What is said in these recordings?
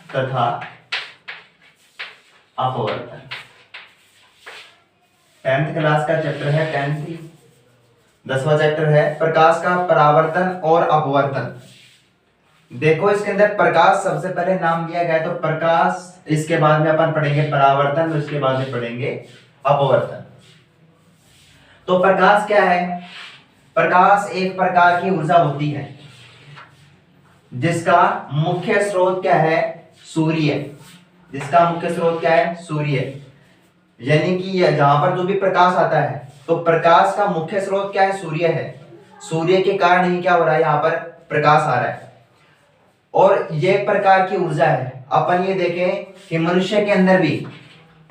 तथा अपवर्तन। 10th class का चैप्टर है, 10वां चैप्टर है प्रकाश का परावर्तन और अपवर्तन। देखो इसके अंदर प्रकाश सबसे पहले नाम दिया गया, तो प्रकाश, इसके बाद में अपन पढ़ेंगे परावर्तन, उसके बाद में पढ़ेंगे अपवर्तन। तो प्रकाश क्या है? प्रकाश एक प्रकार की ऊर्जा होती है जिसका मुख्य स्रोत क्या है? सूर्य। जिसका मुख्य स्रोत क्या है? सूर्य। यानी कि जहां पर जो भी प्रकाश आता है, तो प्रकाश का मुख्य स्रोत क्या है? सूर्य है। सूर्य के कारण ही क्या हो रहा है? यहाँ पर प्रकाश आ रहा है और ये प्रकार की ऊर्जा है। अपन ये देखें कि मनुष्य के अंदर भी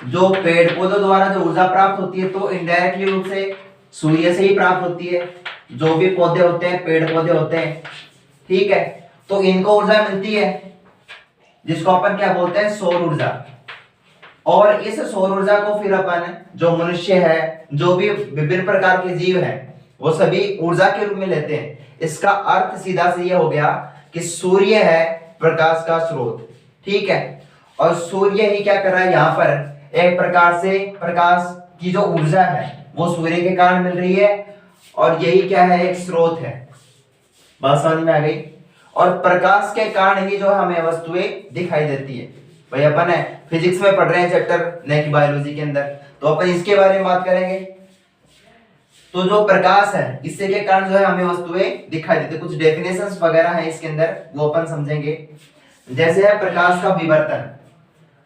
जो पेड़ पौधों द्वारा जो ऊर्जा प्राप्त होती है, तो इनडायरेक्टली रूप से सूर्य से ही प्राप्त होती है। जो भी पौधे होते हैं, पेड़ पौधे होते हैं, ठीक है, तो इनको ऊर्जा मिलती है जिसको अपन क्या बोलते हैं? सौर ऊर्जा। और इस सौर ऊर्जा को फिर अपन, जो मनुष्य है, जो भी विभिन्न प्रकार के जीव हैं, वो सभी ऊर्जा के रूप में लेते हैं। इसका अर्थ सीधा से ये हो गया कि सूर्य है प्रकाश का स्रोत, ठीक है। और सूर्य ही क्या कर रहा है? यहाँ पर एक प्रकार से प्रकाश की जो ऊर्जा है वो सूर्य के कारण मिल रही है, और यही क्या है? एक स्रोत है। बात समझ में आ गई? और प्रकाश के कारण ही जो है हमें वस्तुएं दिखाई देती है। भाई अपन है फिजिक्स में पढ़ रहे हैं चैप्टर नेक्स्ट बायोलॉजी के अंदर, तो अपन इसके बारे में बात करेंगे। तो जो प्रकाश है, इससे के कारण जो है हमें वस्तुएं दिखाई देती है। कुछ डेफिनेशंस वगैरह हैं इसके अंदर, वो अपन समझेंगे। जैसे है प्रकाश का विवर्तन।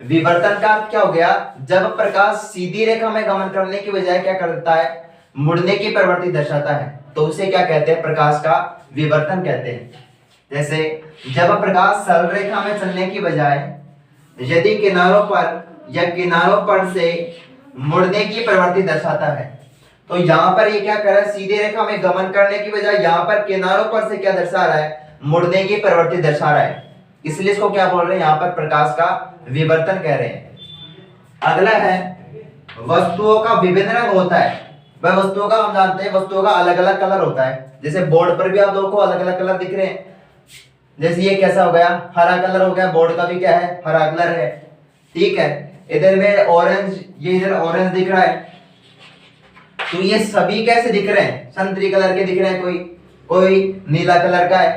विवर्तन का अर्थ क्या हो गया? जब प्रकाश सीधी रेखा में गमन करने की बजाय क्या करता है? मुड़ने की प्रवृत्ति दर्शाता है, तो उसे क्या कहते हैं? प्रकाश का विवर्तन कहते हैं। जैसे जब प्रकाश सरल रेखा में चलने की बजाय यदि किनारों पर या किनारों पर से मुड़ने की प्रवृत्ति दर्शाता है, तो यहाँ पर ये क्या कर रहा है? सीधी रेखा में गमन करने की बजाय यहाँ पर किनारों पर से क्या दर्शा रहा है? मुड़ने की प्रवृत्ति दर्शा रहा है। इसलिए इसको क्या बोल रहे हैं? यहाँ पर प्रकाश का विवर्तन कह रहे हैं। अगला है वस्तुओं का विभिन्न रंग होता है। वह वस्तुओं का हम जानते हैं वस्तुओं का अलग अलग कलर होता है। जैसे बोर्ड पर भी आप लोगों को अलग अलग कलर दिख रहे हैं। जैसे ये कैसा हो गया? हरा कलर हो गया। बोर्ड का भी क्या है? हरा कलर है, ठीक है। इधर में ऑरेंज, ये इधर ऑरेंज दिख रहा है। तो ये सभी कैसे दिख रहे हैं? संतरी कलर के दिख रहे हैं, कोई नीला कलर का है।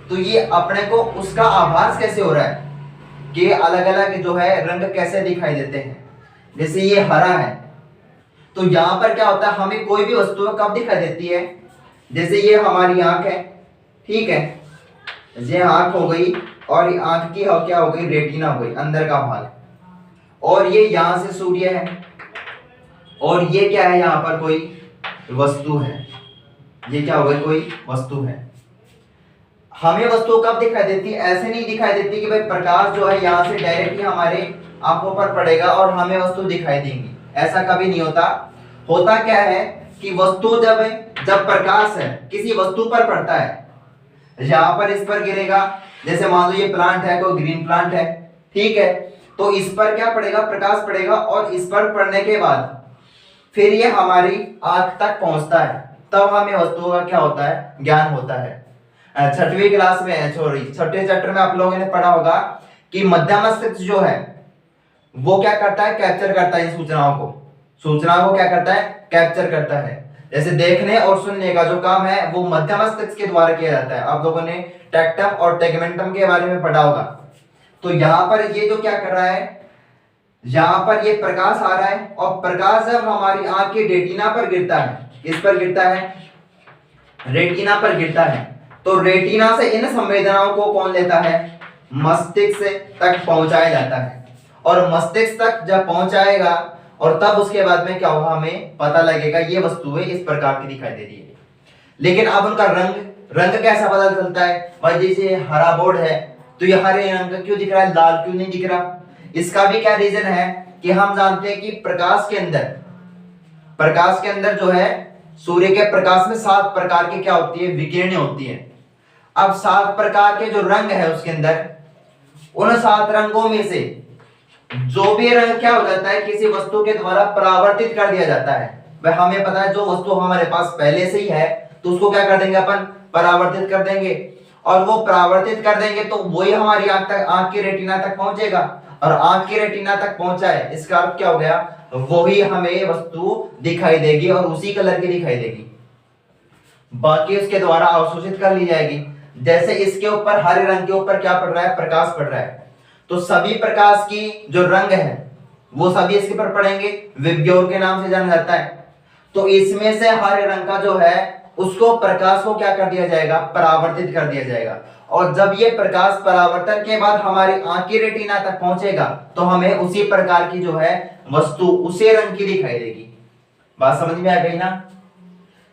तो ये अपने को उसका आभास कैसे हो रहा है कि अलग अलग जो है रंग कैसे दिखाई देते हैं। जैसे ये हरा है, तो यहाँ पर क्या होता है? हमें कोई भी वस्तु कब दिखाई देती है? जैसे ये हमारी आंख है, ठीक है, ये आंख हो गई, और आंख की क्या हो गई? रेटिना हो गई, अंदर का भाग। और ये यहां से सूर्य है, और ये क्या है? यहाँ पर कोई वस्तु है। ये क्या हो गई? कोई वस्तु है। हमें वस्तु कब दिखाई देती है? ऐसे नहीं दिखाई देती कि भाई प्रकाश जो है यहाँ से डायरेक्टली हमारे आंखों पर पड़ेगा और हमें वस्तु दिखाई देंगी, ऐसा कभी नहीं होता। होता क्या है कि वस्तु जब प्रकाश है किसी वस्तु पर पड़ता है, यहाँ पर इस पर गिरेगा। जैसे मान लो ये प्लांट है, कोई ग्रीन प्लांट है, ठीक है, तो इस पर क्या पड़ेगा? प्रकाश पड़ेगा, और इस पर पड़ने के बाद फिर ये हमारी आंख तक पहुंचता है, तब हमें वस्तुओं का क्या होता है? ज्ञान होता है। छठवीं क्लास में, छठे चैप्टर में आप लोगों ने पढ़ा होगा कि मध्य मस्तिष्क जो है वो क्या करता है? कैप्चर करता है इन सूचनाओं को क्या करता है? कैप्चर करता है। जैसे देखने और सुनने का जो काम है वो मध्य मस्तिष्क के द्वारा किया जाता है। आप लोगों ने टेक्टम और टेगमेंटम के बारे में पढ़ा होगा। तो यहाँ पर ये जो क्या कर रहा है? यहाँ पर ये प्रकाश आ रहा है, और प्रकाश जब हमारी आंख की रेटिना पर गिरता है, किस पर गिरता है? रेटिना पर गिरता है। तो रेटिना से इन संवेदनाओं को कौन लेता है? मस्तिष्क तक पहुंचाया जाता है। और मस्तिष्क तक जब पहुंचाएगा, और तब उसके बाद में क्या होगा? हमें पता लगेगा ये वस्तुएं इस प्रकार की दिखाई दे रही है। लेकिन अब उनका रंग कैसा पता चलता है? भाई जैसे हरा बोर्ड है, तो ये हरे रंग का क्यों दिख रहा है? लाल क्यों नहीं दिख रहा? इसका भी क्या रीजन है कि हम जानते हैं कि प्रकाश के अंदर जो है सूर्य के प्रकाश में 7 प्रकार की क्या होती है? विकिरणें होती है। अब 7 प्रकार के जो रंग है उसके अंदर, उन 7 रंगों में से जो भी रंग क्या हो जाता है? किसी वस्तु के द्वारा परावर्तित कर दिया जाता है। वह हमें पता है जो वस्तु हमारे पास पहले से ही है, तो उसको क्या कर देंगे अपन? परावर्तित कर देंगे। और वो परावर्तित कर देंगे तो वही हमारी आंख की रेटिना तक पहुंचेगा, और आंख की रेटिना तक पहुंचा है, इसका अर्थ क्या हो गया, वही हमें वस्तु दिखाई देगी और उसी कलर की दिखाई देगी, बाकी उसके द्वारा अवशोषित कर ली जाएगी। जैसे इसके ऊपर हरे रंग के ऊपर क्या पड़ रहा है, प्रकाश पड़ रहा है, तो सभी प्रकाश की जो रंग है वो सभी इसके ऊपर पड़ेंगे, विबग्योर के नाम से जाना जाता है। तो इसमें से हरे रंग का जो है उसको प्रकाश को क्या कर दिया जाएगा, परावर्तित कर दिया जाएगा, और जब ये प्रकाश परावर्तन के बाद हमारी आंख की रेटिना तक पहुंचेगा तो हमें उसी प्रकार की जो है वस्तु उसी रंग की दिखाई देगी। बात समझ में आ गई ना।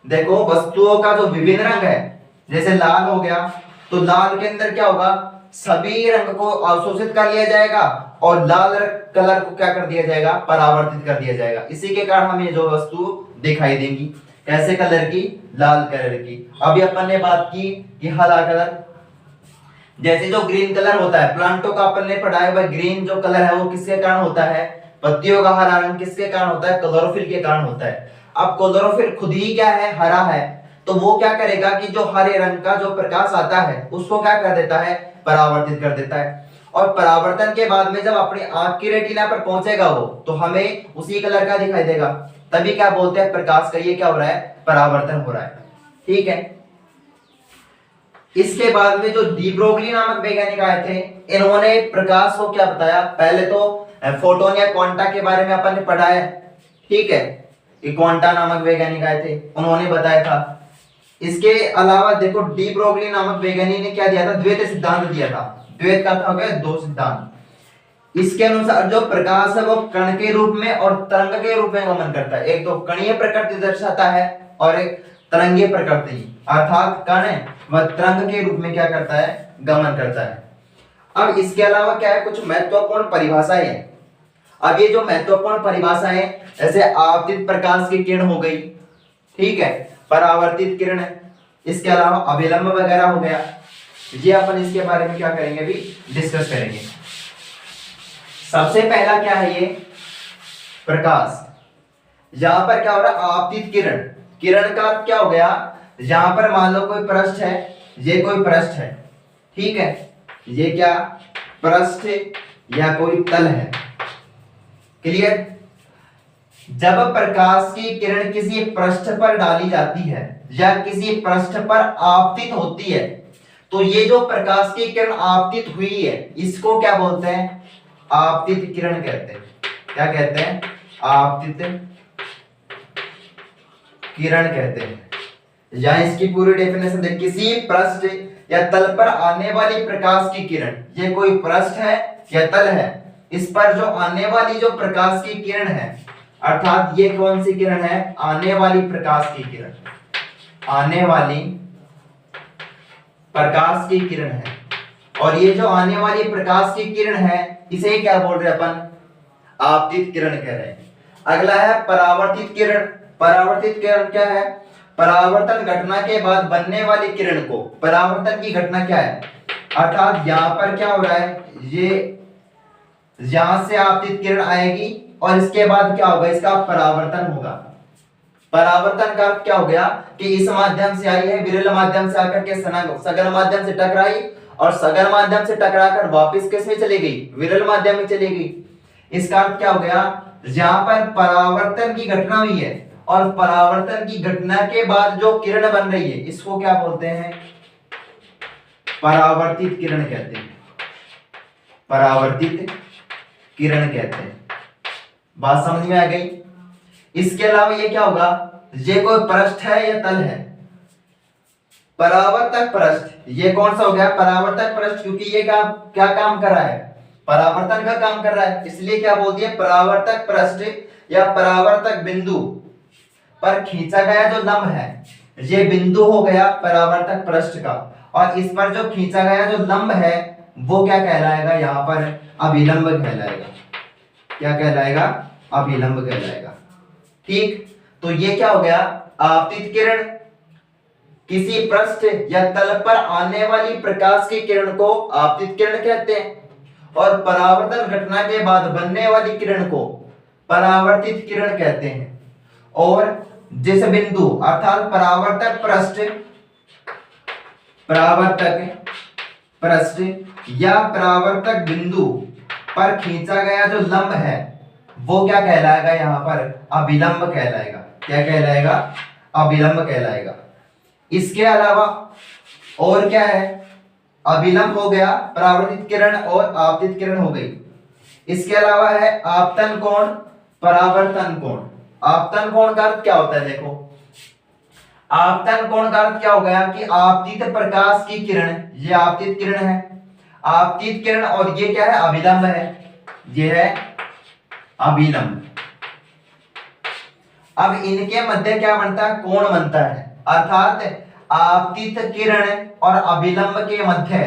देखो वस्तुओं का जो विभिन्न रंग है, जैसे लाल हो गया, तो लाल के अंदर क्या होगा, सभी रंग को अवशोषित कर लिया जाएगा और लाल कलर को क्या कर दिया जाएगा, परावर्तित कर दिया जाएगा। इसी के कारण हमें जो वस्तु दिखाई देंगी, कैसे कलर की, लाल कलर की। अभी अपन ने बात की कि हरा कलर, जैसे जो ग्रीन कलर होता है, प्लांटों का अपन ने पढ़ा है, वह ग्रीन जो कलर है वो किसके कारण होता है, पत्तियों का हरा रंग किसके कारण होता है, क्लोरोफिल के कारण होता है। अब क्लोरोफिल खुद ही क्या है, हरा है, तो वो क्या करेगा कि जो हरे रंग का जो प्रकाश आता है उसको क्या कर देता है, परावर्तित कर देता है, और परावर्तन के बाद में जब अपनी आंख की रेटिना पर पहुंचेगा वो, तो हमें उसी कलर का दिखाई देगा। तभी क्या बोलते हैं, प्रकाश का ये क्या हो रहा है, परावर्तन हो रहा है। ठीक है। इसके बाद में जो डी ब्रोगली नामक वैज्ञानिक आए थे, इन्होंने प्रकाश को क्या बताया, पहले तो फोटोन या क्वांटा के बारे में अपन ने पढ़ा है। ठीक है, ये क्वांटा नामक वैज्ञानिक आए थे, उन्होंने बताया था। इसके अलावा देखो डी ब्रोगली नामक वैज्ञानिक ने क्या दिया था, द्वैत सिद्धांत दिया था। द्वैत का था गया दो सिद्धांत। इसके अनुसार जो प्रकाश है वो कण के रूप में और तरंग के रूप में गमन करता है। एक तो कणीय प्रकृति दर्शाता है और एक तरंगीय प्रकृति, अर्थात कण व तरंग के रूप में क्या करता है, गमन करता है। अब इसके अलावा क्या है, कुछ महत्वपूर्ण परिभाषाएं हैं। अब ये जो महत्वपूर्ण परिभाषाएं, जैसे आपतित प्रकाश की किरण हो गई, ठीक है, परावर्तित किरण, इसके अलावा अभिलंब वगैरह हो गया, ये अपन इसके बारे में क्या करेंगे, अभी डिस्कस करेंगे। सबसे पहला क्या है, ये प्रकाश। यहां पर क्या हो रहा है, आपतित किरण। किरण का क्या हो गया, यहां पर मान लो कोई पृष्ठ है, ये कोई पृष्ठ है, ठीक है, ये क्या पृष्ठ या कोई तल है। क्लियर। जब प्रकाश की किरण किसी पृष्ठ पर डाली जाती है या किसी पृष्ठ पर आपतित होती है, तो ये जो प्रकाश की किरण आपतित हुई है इसको क्या बोलते हैं, आपतित किरण कहते हैं। क्या कहते हैं, आपतित किरण कहते हैं। या इसकी पूरी डेफिनेशन देख, किसी पृष्ठ या तल पर आने वाली प्रकाश की किरण, ये कोई पृष्ठ है या तल है, इस पर जो आने वाली जो प्रकाश की किरण है, अर्थात ये कौन सी किरण है, आने वाली प्रकाश की किरण, आने वाली प्रकाश की किरण है। और ये जो आने वाली प्रकाश की किरण है इसे क्या बोल रहे हैं अपन, आपतित किरण कह रहे हैं। अगला है परावर्तित किरण। परावर्तित किरण क्या है, परावर्तन घटना के बाद बनने वाली किरण को, परावर्तन की घटना क्या है, अर्थात यहाँ पर क्या हो रहा है, ये यहां से आपतित किरण आएगी और इसके बाद क्या होगा, इसका परावर्तन होगा। परावर्तन का क्या हो गया कि इस माध्यम से आई है, विरल माध्यम से आकर के सघन माध्यम से टकराई और सघन माध्यम से टकराकर वापस किस में चली गई, विरल माध्यम में चली गई। इसका अर्थ क्या हो गया, जहां पर परावर्तन की घटना हुई है और परावर्तन की घटना के बाद जो किरण बन रही है इसको क्या बोलते हैं, परावर्तित किरण कहते हैं। परावर्तित किरण कहते हैं। बात समझ में आ गई। इसके अलावा ये क्या होगा, ये कोई पृष्ठ है या तल है, परावर्तक पृष्ठ, ये कौन सा हो गया, परावर्तक पृष्ठ, क्योंकि ये क्या काम कर रहा है, परावर्तन का काम कर रहा है, इसलिए क्या बोल दिया, परावर्तक पृष्ठ या परावर्तक बिंदु पर खींचा गया जो लंब है, ये बिंदु हो गया परावर्तक पृष्ठ का, और इस पर जो खींचा गया जो लंब है वो क्या कहलाएगा, यहाँ पर अभिलंब कहलाएगा। क्या कहलाएगा, अभिलंब कहलाएगा। ठीक, तो ये क्या हो गया, आपतित किरण, किसी पृष्ठ या तल पर आने वाली प्रकाश की किरण को आपतित किरण कहते हैं, और परावर्तन घटना के बाद बनने वाली किरण को परावर्तित किरण कहते हैं। और जिस बिंदु अर्थात परावर्तक पृष्ठ परावर्तक पृष्ठ या परावर्तक बिंदु पर खींचा गया जो लंब है वो क्या कहलाएगा, यहां पर अभिलंब कहलाएगा। क्या कहलाएगा, अभिलंब कहलाएगा। इसके अलावा और क्या है, अभिलंब हो गया, परावर्तित किरण और आपतित किरण हो गई। इसके अलावा है आपतन कोण, परावर्तन कोण। आपतन कोण का अर्थ क्या होता है, देखो आपतन कोण का अर्थ क्या हो गया कि आपतित प्रकाश की किरण, ये आपतित किरण है, आपतित किरण, और ये क्या है, अभिलंब है, ये है अभिलंब। अब इनके मध्य क्या बनता है, कोण बनता है, अर्थात आपतित किरण और अभिलंब के मध्य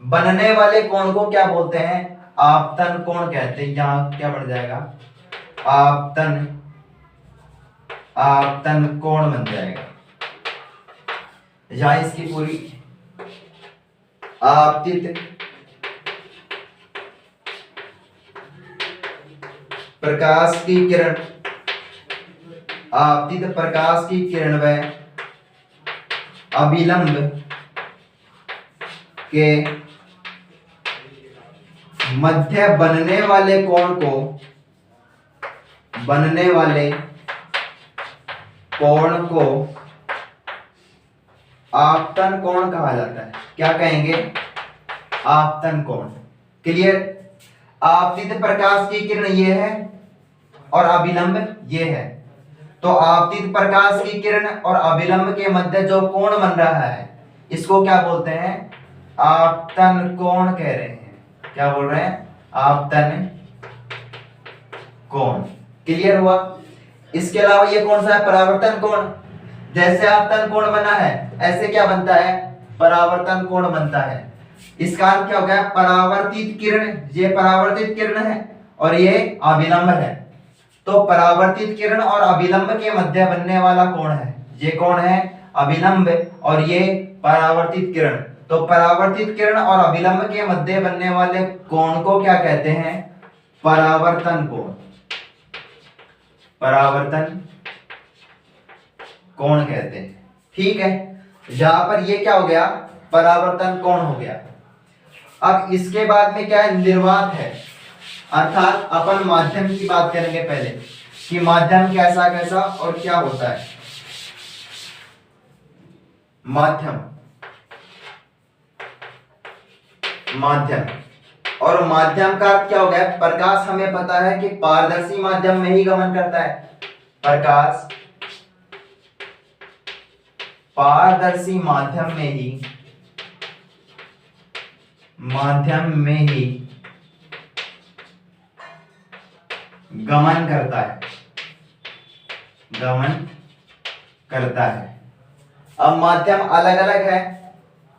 बनने वाले कोण को क्या बोलते हैं, आपतन कोण कहते हैं। यहां क्या बन जाएगा, आपतन कोण बन जाएगा। यहां इसकी पूरी आपतित प्रकाश की किरण, आपतित प्रकाश की किरण व अभिलंब के मध्य बनने वाले कोण को आपतन कोण कहा जाता है। क्या कहेंगे, आपतन कोण। क्लियर। आपतित प्रकाश की किरण ये है और अभिलंब ये है, तो आपतित प्रकाश की किरण और अभिलंब के मध्य जो कोण बन रहा है इसको क्या बोलते हैं, आपतन कोण कह रहे हैं। क्या बोल रहे हैं, आपतन कोण। क्लियर हुआ। इसके अलावा ये कौन सा है, परावर्तन कोण। जैसे आपतन कोण बना है ऐसे क्या बनता है, परावर्तन कोण बनता है। इसका अर्थ क्या हो गया, परावर्तित किरण, ये परावर्तित किरण है और ये अभिलंब है, तो परावर्तित किरण और अभिलंब के मध्य बनने वाला कोण है, ये कौन है, अभिलंब, और ये परावर्तित किरण। तो परावर्तित किरण और अभिलंब के मध्य बनने वाले कोण को क्या कहते हैं, परावर्तन कोण, परावर्तन कोण कहते हैं। ठीक है, यहां पर ये क्या हो गया, परावर्तन कोण हो गया। अब इसके बाद में क्या है, निर्वात है, अर्थात अपन माध्यम की बात करेंगे पहले कि माध्यम कैसा कैसा और क्या होता है। माध्यम, माध्यम और माध्यम का अर्थ क्या हो गया, प्रकाश हमें पता है कि पारदर्शी माध्यम में ही गमन करता है, प्रकाश पारदर्शी माध्यम में ही गमन करता है। अब माध्यम अलग अलग है,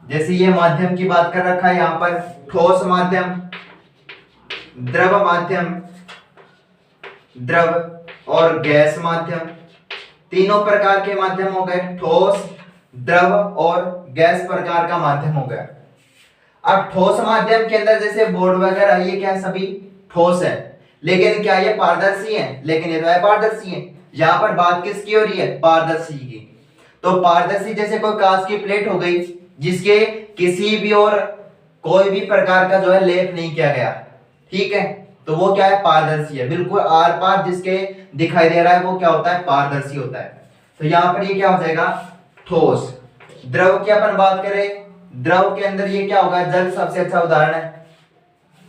जैसे ये माध्यम की बात कर रखा है यहां पर, ठोस माध्यम, द्रव माध्यम, द्रव और गैस माध्यम, तीनों प्रकार के माध्यम हो गए, ठोस, द्रव और गैस प्रकार का माध्यम हो गया। अब ठोस माध्यम के अंदर जैसे बोर्ड वगैरह ये क्या सभी ठोस है, लेकिन क्या ये पारदर्शी है, लेकिन ये तो अपारदर्शी है। यहां पर बात किसकी हो रही है, पारदर्शी की। तो पारदर्शी जैसे कोई कांच की प्लेट हो गई जिसके किसी भी और कोई भी प्रकार का जो है लेप नहीं किया गया, ठीक है, तो वो क्या है, पारदर्शी है, बिल्कुल आर पार जिसके दिखाई दे रहा है वो क्या होता है, पारदर्शी होता है। तो यहां पर ये क्या हो जाएगा, ठोस। द्रव की अपन बात करें, द्रव के अंदर ये क्या होगा, जल सबसे अच्छा उदाहरण है,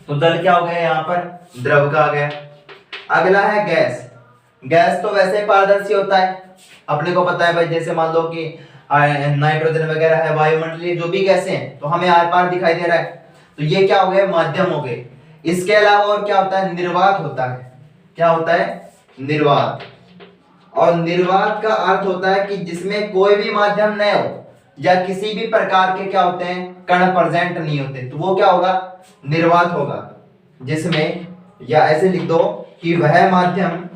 तो जल क्या हो गया यहाँ पर, द्रव का आ गया। अगला है गैस। गैस तो वैसे पारदर्शी होता है, अपने को पता है भाई, जैसे मान लो कि नाइट्रोजन वगैरह है, वायुमंडलीय जो भी गैसें हैं तो हमें आर पार दिखाई दे रहा है, तो ये क्या हो गए, माध्यम हो गए। इसके अलावा और क्या होता है, निर्वात होता है। क्या होता है, निर्वात। और निर्वात का अर्थ होता है कि जिसमें कोई भी माध्यम न हो या किसी भी प्रकार के क्या होते हैं, कण प्रेजेंट नहीं होते, तो वो क्या होगा, निर्वात होगा। जिसमें, या ऐसे लिख दो कि वह माध्यम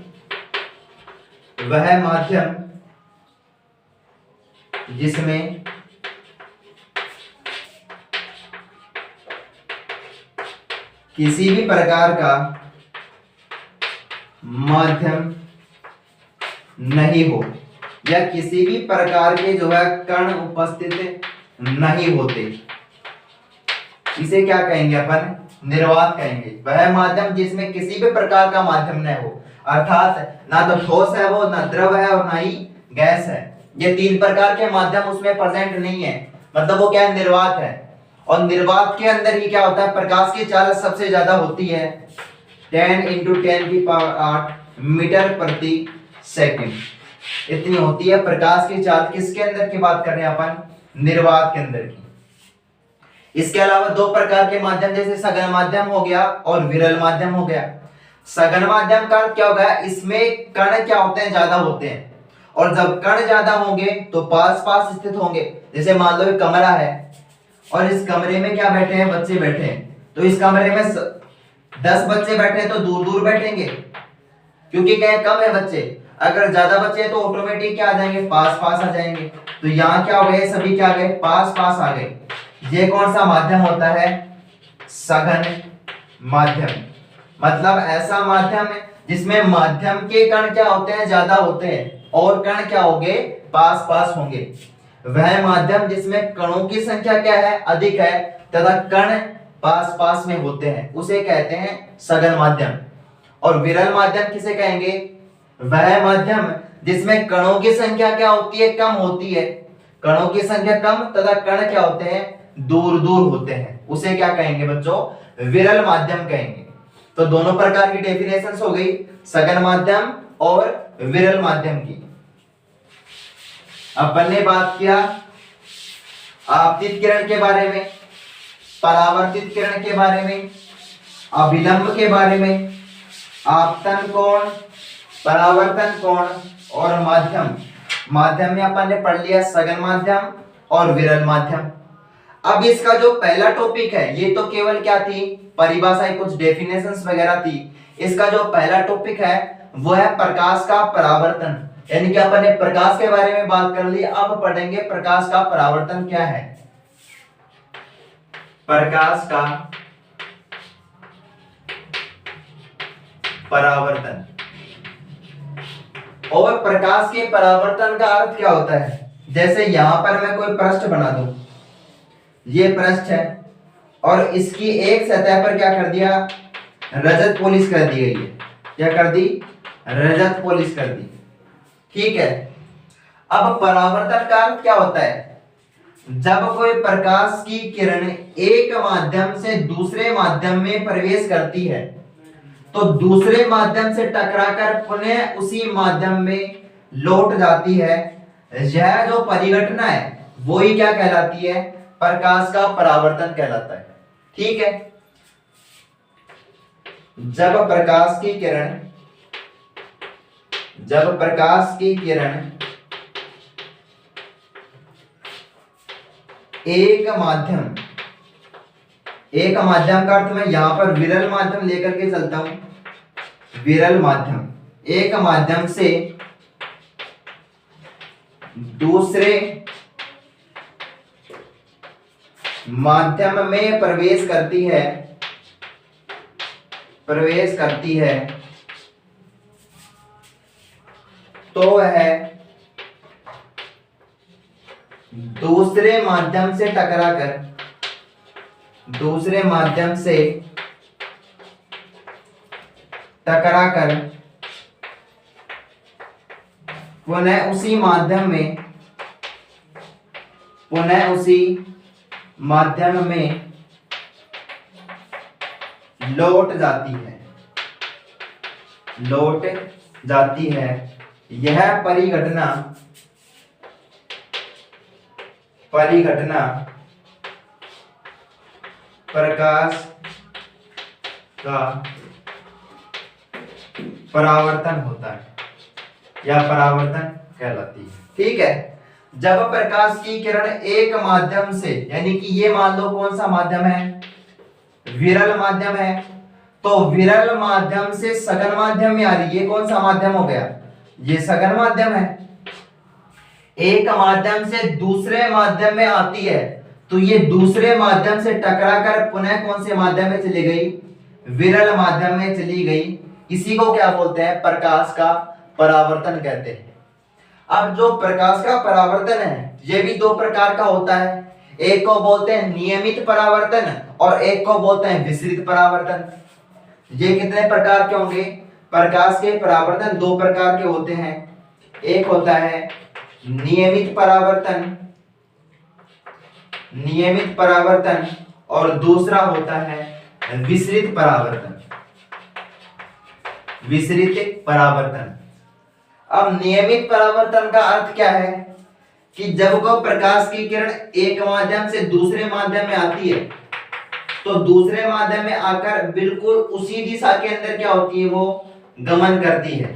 जिसमें किसी भी प्रकार का माध्यम नहीं हो या किसी भी प्रकार के जो है कण उपस्थित नहीं होते। इसे क्या कहेंगे अपन? निर्वात कहेंगे। वह माध्यम जिसमें किसी भी प्रकार का माध्यम न हो, अर्थात ना तो ठोस है वो, ना द्रव है और ना ही गैस है। ये तीन प्रकार के माध्यम उसमें प्रेजेंट नहीं है, मतलब वो क्या है? निर्वात है। और निर्वात के अंदर ही क्या होता है? प्रकाश की चाल सबसे ज्यादा होती है 10 × 10⁸ मीटर प्रति सेकंड, इतनी होती है प्रकाश की चाल। किसके अंदर की बात कर रहे हैं अपन? निर्वात के अंदर की। इसके अलावा दो प्रकार के माध्यम, जैसे सघन माध्यम हो गया और विरल माध्यम हो गया। सघन माध्यम का क्या होगा? इसमें कण क्या होते हैं? ज्यादा होते हैं। और जब कण ज्यादा होंगे तो पास पास स्थित होंगे। जैसे मान लो एक कमरा है और इस कमरे में क्या बैठे हैं? बच्चे बैठे हैं। तो इस कमरे में 10 बच्चे बैठे हैं तो दूर दूर बैठेंगे, क्योंकि क्या है? कम है बच्चे। अगर ज्यादा बच्चे हैं तो ऑटोमेटिक क्या आ जाएंगे? पास पास आ जाएंगे। तो यहाँ क्या हो गए? सभी क्या आ गए? पास पास आ गए। ये कौन सा माध्यम होता है? सघन माध्यम। मतलब ऐसा माध्यम है जिसमें माध्यम के कण क्या होते हैं? ज्यादा होते हैं और कण क्या होंगे? पास पास होंगे। वह माध्यम जिसमें कणों की संख्या क्या है? अधिक है तथा कण पास पास में होते हैं, उसे कहते हैं सघन माध्यम। और विरल माध्यम किसे कहेंगे? वह माध्यम जिसमें कणों की संख्या क्या होती है? कम होती है। कणों की संख्या कम तथा कण क्या होते हैं? दूर दूर होते हैं, उसे क्या कहेंगे बच्चों? विरल माध्यम कहेंगे। तो दोनों प्रकार की डेफिनेशंस हो गई, सघन माध्यम और विरल माध्यम की। अपन ने बात किया आपतित किरण के बारे में, परावर्तित किरण के बारे में, अभिलंब के बारे में, आपतन कोण, परावर्तन कोण और माध्यम। माध्यम में अपन ने पढ़ लिया सघन माध्यम और विरल माध्यम। अब इसका जो पहला टॉपिक है, ये तो केवल क्या थी? परिभाषा, कुछ डेफिनेशंस वगैरह थी। इसका जो पहला टॉपिक है वो है प्रकाश का परावर्तन, यानी कि अपन ने प्रकाश के बारे में बात कर ली। अब पढ़ेंगे प्रकाश का परावर्तन क्या है। प्रकाश का परावर्तन। और प्रकाश के परावर्तन का अर्थ क्या होता है? जैसे यहां पर मैं कोई पृष्ठ बना दूं, ये पृष्ठ है और इसकी एक सतह पर क्या कर दिया? रजत पॉलिश कर दी गई है। क्या कर दी? रजत पॉलिश कर दी। ठीक है। अब परावर्तन का अर्थ क्या होता है? जब कोई प्रकाश की किरण एक माध्यम से दूसरे माध्यम में प्रवेश करती है तो दूसरे माध्यम से टकराकर पुनः उसी माध्यम में लौट जाती है। यह जो परिघटना है वो ही क्या कहलाती है? प्रकाश का परावर्तन कहलाता है। ठीक है। जब प्रकाश की किरण एक माध्यम का अर्थ मैं यहां पर विरल माध्यम लेकर के चलता हूं। विरल माध्यम एक माध्यम से दूसरे माध्यम में प्रवेश करती है तो वह दूसरे माध्यम से टकराकर पुनः उसी माध्यम में लौट जाती है। यह परिघटना प्रकाश का परावर्तन होता है या परावर्तन कहलाती है। ठीक है। जब प्रकाश की किरण एक माध्यम से, यानी कि ये मान लो कौन सा माध्यम है? विरल माध्यम है। तो विरल माध्यम से सघन माध्यम में आ रही है। ये कौन सा माध्यम हो गया? ये सघन माध्यम है। एक माध्यम से दूसरे माध्यम में आती है तो ये दूसरे माध्यम से टकराकर पुनः कौन से माध्यम में चली गई? विरल माध्यम में चली गई। इसी को क्या बोलते हैं? प्रकाश का परावर्तन कहते हैं। अब जो प्रकाश का परावर्तन है ये भी दो प्रकार का होता है। एक को बोलते हैं नियमित परावर्तन और एक को बोलते हैं विसरित परावर्तन। ये कितने प्रकार के होंगे? प्रकाश के परावर्तन दो प्रकार के होते हैं, एक होता है नियमित परावर्तन, नियमित परावर्तन, और दूसरा होता है विसरित परावर्तन, विसरित परावर्तन। अब नियमित परावर्तन का अर्थ क्या है कि जब कोई प्रकाश की किरण एक माध्यम से दूसरे माध्यम में आती है तो दूसरे माध्यम में आकर बिल्कुल उसी दिशा के अंदर क्या होती है, वो गमन करती है।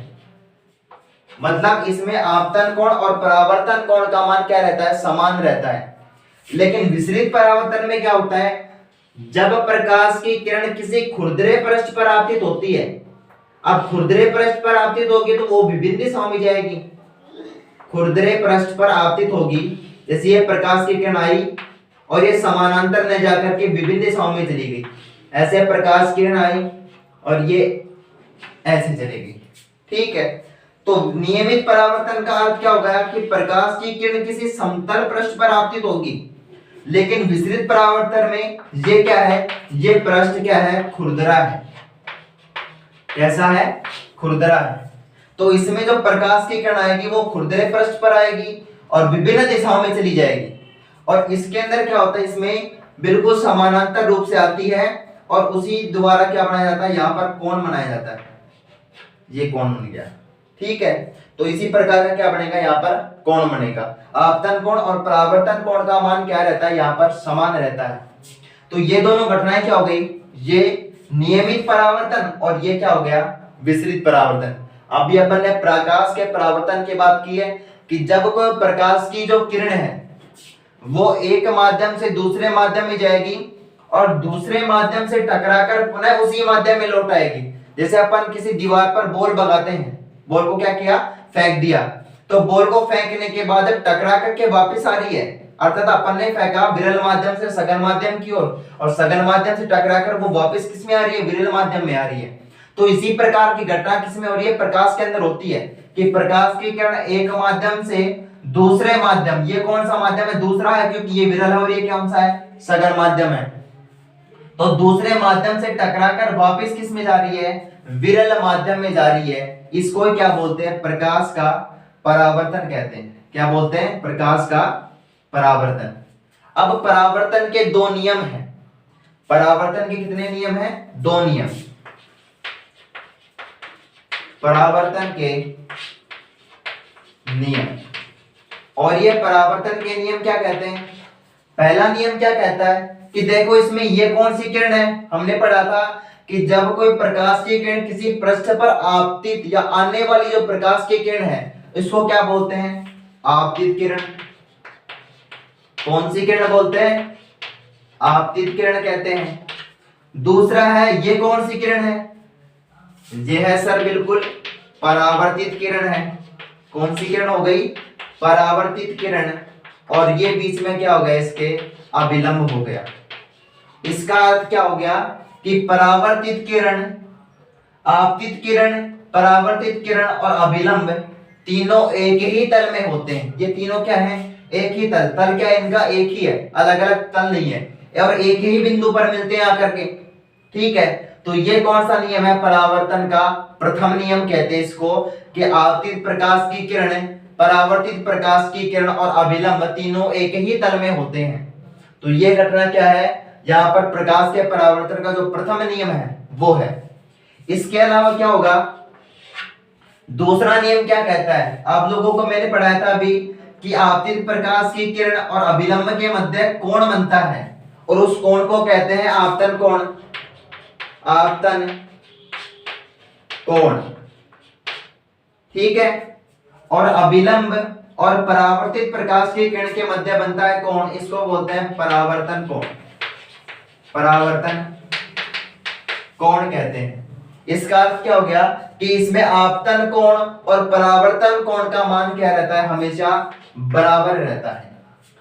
मतलब इसमें आपतन कोण और परावर्तन कोण का मान क्या रहता है? समान रहता है। लेकिन विसरित परावर्तन में क्या होता है, जब प्रकाश की किरण किसी खुरदरे पृष्ठ पर आपतित होती है, अब खुरदरे पृष्ठ पर आपतित होगी तो वो विभिन्न दिशाओं में जाएगी। खुरदरे पृष्ठ पर आपतित होगी, जैसे ये प्रकाश की किरण आई और ये समानांतर में जाकर के विभिन्न दिशाओं में चली गई, ऐसे प्रकाश किरण आई और ये ऐसे चलेगी। ठीक है, तो नियमित परावर्तन का अर्थ क्या होगा कि प्रकाश की किरण किसी समतल पृष्ठ पर आपतित होगी, लेकिन विसरित परावर्तन में ये क्या है, ये पृष्ठ क्या है, खुरदरा है। कैसा है? खुरदरा है। तो इसमें जो प्रकाश की किरण आएगी वो खुरदरे पृष्ठ पर आएगी और विभिन्न दिशाओं में चली जाएगी। और इसके अंदर क्या होता है, इसमें बिल्कुल समानांतर रूप से आती है और उसी द्वारा क्या बनाया जाता है, यहाँ पर कोण बनाया जाता है। ये कोण बन गया। ठीक है, तो इसी प्रकार का क्या बनेगा, यहाँ पर कोण बनेगा। आपतन कोण और परावर्तन कोण का मान क्या रहता है, यहाँ पर समान रहता है। तो ये दोनों घटनाएं क्या हो गई, ये नियमित परावर्तन और ये क्या हो गया, विसरित परावर्तन। अभी अपन ने प्रकाश के परावर्तन की बात की है कि जब कोई प्रकाश की जो किरण है वो एक माध्यम से दूसरे माध्यम में जाएगी और दूसरे माध्यम से टकराकर पुनः उसी माध्यम में लौट आएगी। जैसे अपन किसी दीवार पर बॉल भगाते हैं, बॉल को क्या किया, फेंक दिया, तो बॉल को फेंकने के बाद टकरा करके वापस आ रही है, अर्थात अपन ने फेंका विरल माध्यम से सघन माध्यम की ओर और सघन माध्यम से टकराकर वो वापस किस में आ रही है, विरल माध्यम में आ रही है। तो इसी प्रकार की घटना किसमें हो रही है, प्रकाश के अंदर होती है कि प्रकाश की किरण एक माध्यम से दूसरे माध्यम, ये कौन सा माध्यम है, दूसरा है, क्योंकि ये विरल है और ये कौन सा है, सघन माध्यम है। तो दूसरे माध्यम से टकराकर वापस किस में जा रही है, विरल माध्यम में जा रही है। इसको क्या बोलते हैं, प्रकाश का परावर्तन कहते हैं। क्या बोलते हैं, प्रकाश का परावर्तन। अब परावर्तन के दो नियम हैं। परावर्तन के कितने नियम हैं, दो नियम। परावर्तन के नियम, और ये परावर्तन के नियम क्या कहते हैं। पहला नियम क्या कहता है कि देखो इसमें ये कौन सी किरण है, हमने पढ़ा था कि जब कोई प्रकाश की किरण किसी पृष्ठ पर आपतित या आने वाली जो प्रकाश की किरण है इसको क्या बोलते हैं, आपतित किरण। कौन सी किरण बोलते हैं, आपतित किरण कहते हैं। दूसरा है, ये कौन सी किरण है, ये है सर बिल्कुल परावर्तित किरण है। कौन सी किरण हो गई, परावर्तित किरण। और ये बीच में क्या हो गया, इसके अभिलंब हो गया। इसका अर्थ क्या हो गया कि परावर्तित किरण, आपतित किरण, परावर्तित किरण और अभिलंब तीनों एक ही तल में होते हैं। ये तीनों क्या हैं, एक ही तल। तल क्या है इनका, एक ही है, अलग अलग तल नहीं है, और एक ही बिंदु पर मिलते हैं आकर के। ठीक है, तो ये कौन सा नियम है, परावर्तन का प्रथम नियम कहते हैं इसको, कि आपतित प्रकाश की किरण, परावर्तित प्रकाश की किरण और अभिलंब तीनों एक ही तल में होते हैं। तो ये घटना क्या है, यहाँ पर प्रकाश के परावर्तन का जो प्रथम नियम है वो है। इसके अलावा क्या होगा, दूसरा नियम क्या कहता है, आप लोगों को मैंने पढ़ाया था अभी कि आपतित प्रकाश की किरण और अभिलंब के मध्य कोण बनता है और उस कोण को कहते हैं आपतन कोण। आपतन कोण, ठीक है। और अभिलंब और परावर्तित प्रकाश की किरण के मध्य बनता है कोण, इसको बोलते हैं परावर्तन कोण। परावर्तन कोण कहते हैं। इसका अर्थ क्या हो गया कि इसमें आपतन कोण और परावर्तन कोण का मान क्या रहता है, हमेशा बराबर रहता है।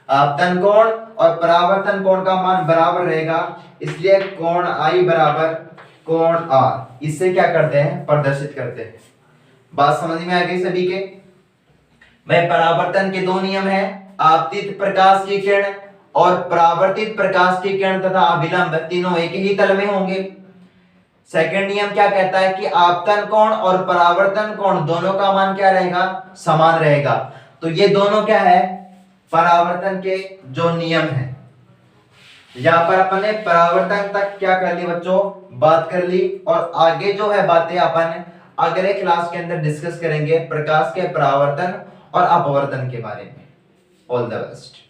आपतन कोण और परावर्तन कोण का मान बराबर रहेगा, इसलिए कोण आई बराबर कोण आर, इससे क्या करते हैं, प्रदर्शित करते हैं। बात समझ में आ गई सभी के। भाई परावर्तन के दो नियम है, आपतित प्रकाश की किरण और परावर्तित प्रकाश के किरण तथा अभिलंब तीनों एक ही तल में होंगे। सेकंड नियम क्या कहता है कि आपतन कोण और परावर्तन कोण दोनों का मान क्या रहेगा, समान रहेगा। तो ये दोनों क्या है, परावर्तन के जो नियम है। यहां पर अपन ने परावर्तन तक क्या कर ली बच्चों, बात कर ली, और आगे जो है बातें अपन अगले क्लास के अंदर डिस्कस करेंगे प्रकाश के परावर्तन और अपवर्तन के बारे में। All the best.